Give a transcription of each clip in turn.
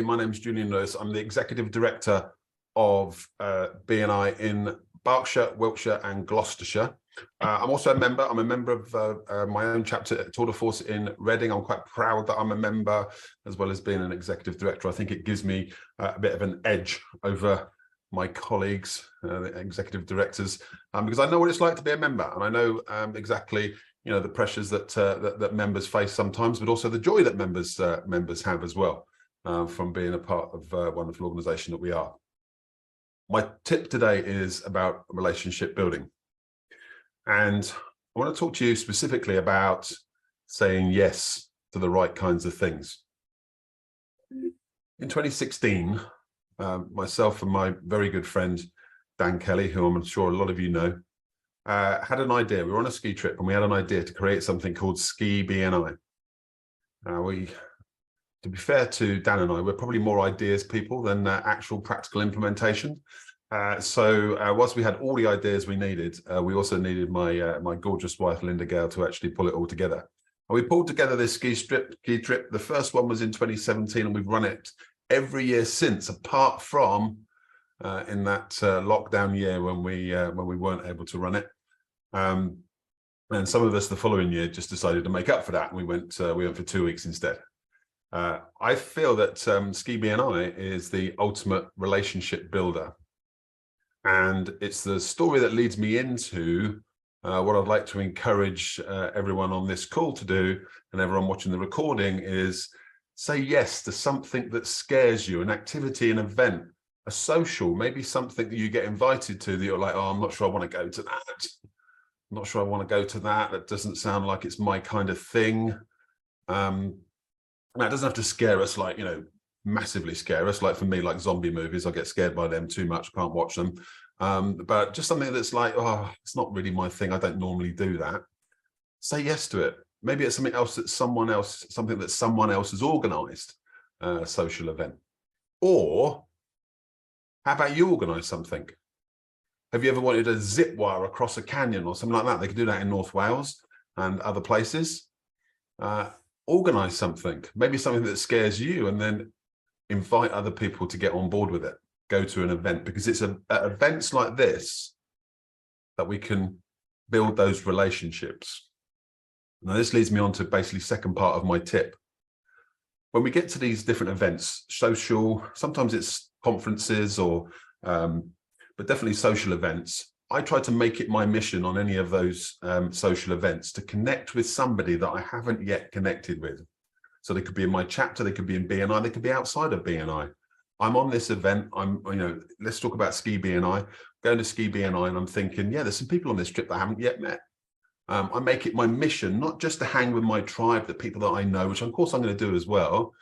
My name is Julian Lewis. I'm the Executive Director of BNI in Berkshire, Wiltshire and Gloucestershire. I'm also a member. I'm a member of my own chapter at Tour de Force in Reading. I'm quite proud that I'm a member, as well as being an Executive Director. I think it gives me a bit of an edge over my colleagues, the Executive Directors, because I know what it's like to be a member, and I know exactly the pressures that members face sometimes, but also the joy that members have as well. From being a part of a wonderful organisation that we are. My tip today is about relationship building. And I want to talk to you specifically about saying yes to the right kinds of things. In 2016, myself and my very good friend, Dan Kelly, who I'm sure a lot of you know, had an idea. We were on a ski trip and we had an idea to create something called Ski BNI. To be fair to Dan and I, we're probably more ideas people than actual practical implementation. So whilst we had all the ideas we needed, we also needed my gorgeous wife, Linda Gale, to actually pull it all together. And we pulled together this ski trip. The first one was in 2017, and we've run it every year since, apart from in that lockdown year when we weren't able to run it. And some of us the following year just decided to make up for that, and we went for 2 weeks instead. I feel that Ski BNI is the ultimate relationship builder. And it's the story that leads me into what I'd like to encourage everyone on this call to do, and everyone watching the recording, is say yes to something that scares you, an activity, an event, a social, maybe something that you get invited to that you're like, oh, I'm not sure I want to go to that. I'm not sure I want to go to that. That doesn't sound like it's my kind of thing. Now, it doesn't have to scare us, like, massively scare us. Like for me, like zombie movies, I get scared by them too much, can't watch them. But just something that's like, oh, it's not really my thing. I don't normally do that. Say yes to it. Maybe it's something else that someone else has organized, a social event. Or how about you organize something? Have you ever wanted a zip wire across a canyon or something like that? They can do that in North Wales and other places. Organize something, maybe something that scares you, and then invite other people to get on board with it. Go to an event, because it's at events like this that we can build those relationships. Now, this leads me on to basically second part of my tip. When we get to these different events, social, sometimes it's conferences or, but definitely social events, I try to make it my mission on any of those social events to connect with somebody that I haven't yet connected with. So they could be in my chapter, they could be in BNI, they could be outside of BNI. I'm on this event, let's talk about Ski BNI, going to Ski BNI, and I'm thinking, yeah, there's some people on this trip that I haven't yet met. I make it my mission, not just to hang with my tribe, the people that I know, which of course I'm going to do as well,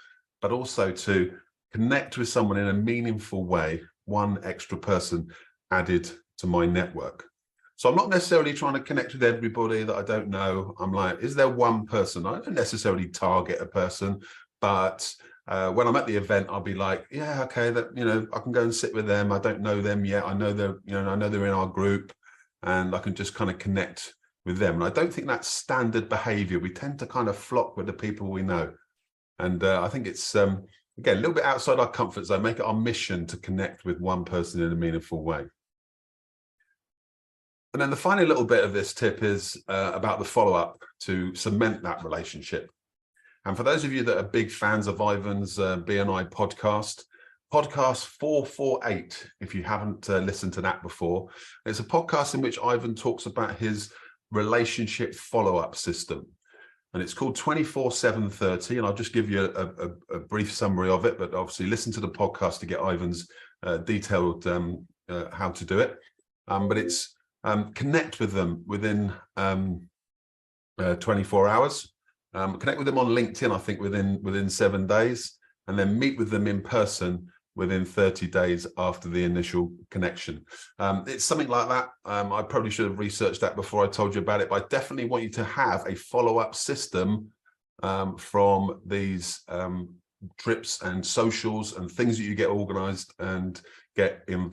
but also to connect with someone in a meaningful way, one extra person added to my network. So I'm not necessarily trying to connect with everybody that I don't know. I'm like, is there one person? I don't necessarily target a person, but when I'm at the event, I'll be like, yeah, okay, that I can go and sit with them. I don't know them yet. I know they're, I know they're in our group, and I can just kind of connect with them. And I don't think that's standard behavior. We tend to kind of flock with the people we know. And I think it's, again, a little bit outside our comfort zone, make it our mission to connect with one person in a meaningful way. And then the final little bit of this tip is about the follow-up to cement that relationship. And for those of you that are big fans of Ivan's BNI podcast 448, if you haven't listened to that before, it's a podcast in which Ivan talks about his relationship follow-up system. And it's called 24/7/30. And I'll just give you a brief summary of it, but obviously listen to the podcast to get Ivan's detailed how to do it. But it's connect with them within 24 hours. Connect with them on LinkedIn, I think within 7 days, and then meet with them in person within 30 days after the initial connection. It's something like that. I probably should have researched that before I told you about it, but I definitely want you to have a follow-up system from these trips and socials and things that you get organized and get